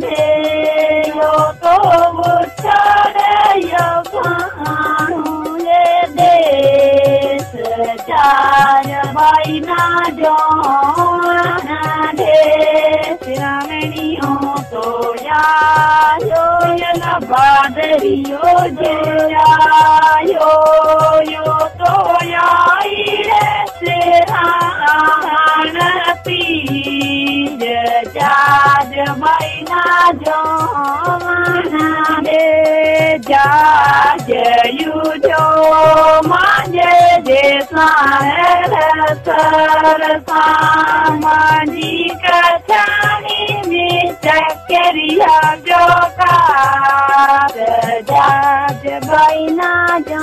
dे यो तो बुछड़े यो भानु ये देश चार भाई ना जो दे श्रावणियों तो या यो बादरियो जयायो यो तो याई रे सिरान पीर जाज महीना जो दे जाज यू जो मांजे जैसा सर सामाजी कछानी में चक्रिया जो का जाज बहिना जो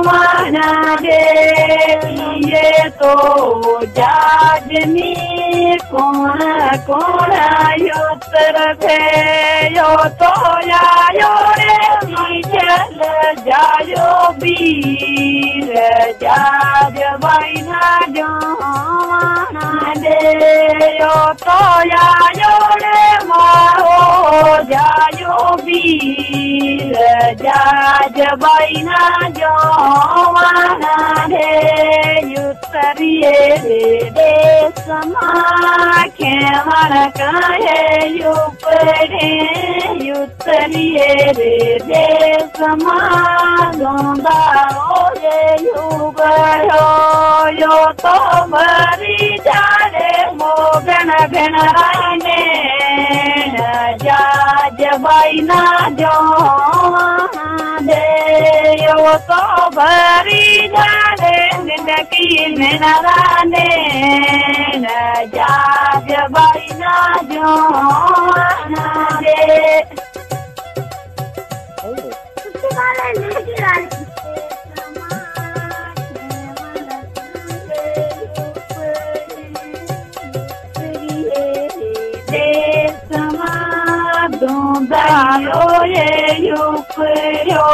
माना दे ये तो जाज में कौन कौन यो तरफ यो तो यायो रे चल जायो बीर जाज बहिना जो माना दे यो तो यायो रे माहो जायो बीर जाज बहिना जो माना दे युतरिये रे देश माखे मन कहे युपरे युतरिये रे देश मांदा रे युगयो यो तो भरी जारे मोगन घनाने जाज बहिना जो दे यो तो भरी जारे जिंदगी में नाराने जाज बहिना जो दे दायो ये युपरो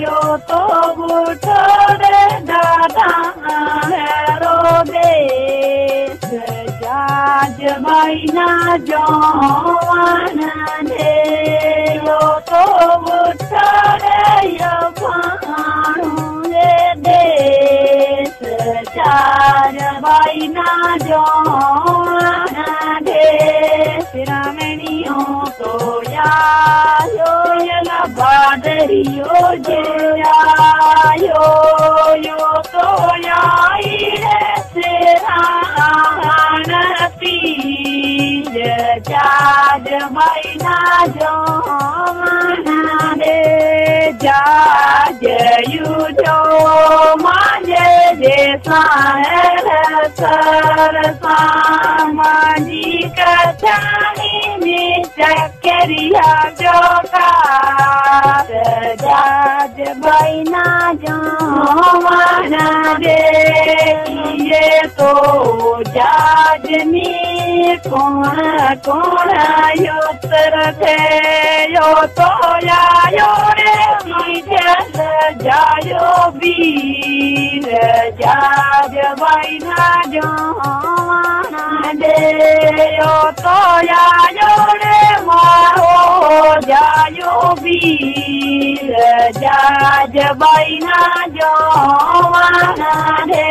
यो तो बुठरे दादा रो देश जाज बहिना जो दे यो तो बुठरे यो भानु ये देश चार बहिना जो दे श्रावणियों तो यायो बादरियो जयायो यो तो याई रे सिरान पीर जाज महीना जो दे जाज यू जो मांजे जैसा सर सामाजी कछानी में चक्रिया जो का जाज बहिना जो माना दे ये तो जाज में कौन कौन यो तरफ यो तो यायो रे चल जायो बीर जाज बहिना जो दे यो तो यायो रे माहो जायो बीर जाज बहिना जो दे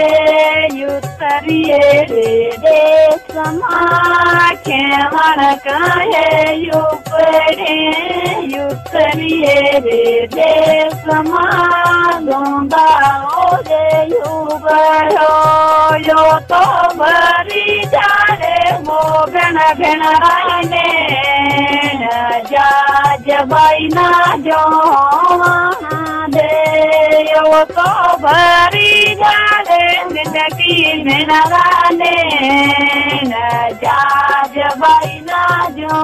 युतरिये रे देश माखे मन कहे युपरे युतरिये रे देश मांदा रे युगयो यो तो भरी जारे मोगन घनाने जाज बहिना जो दे यो तो भरी जारे जिंदगी में नाराने जाज बहिना जो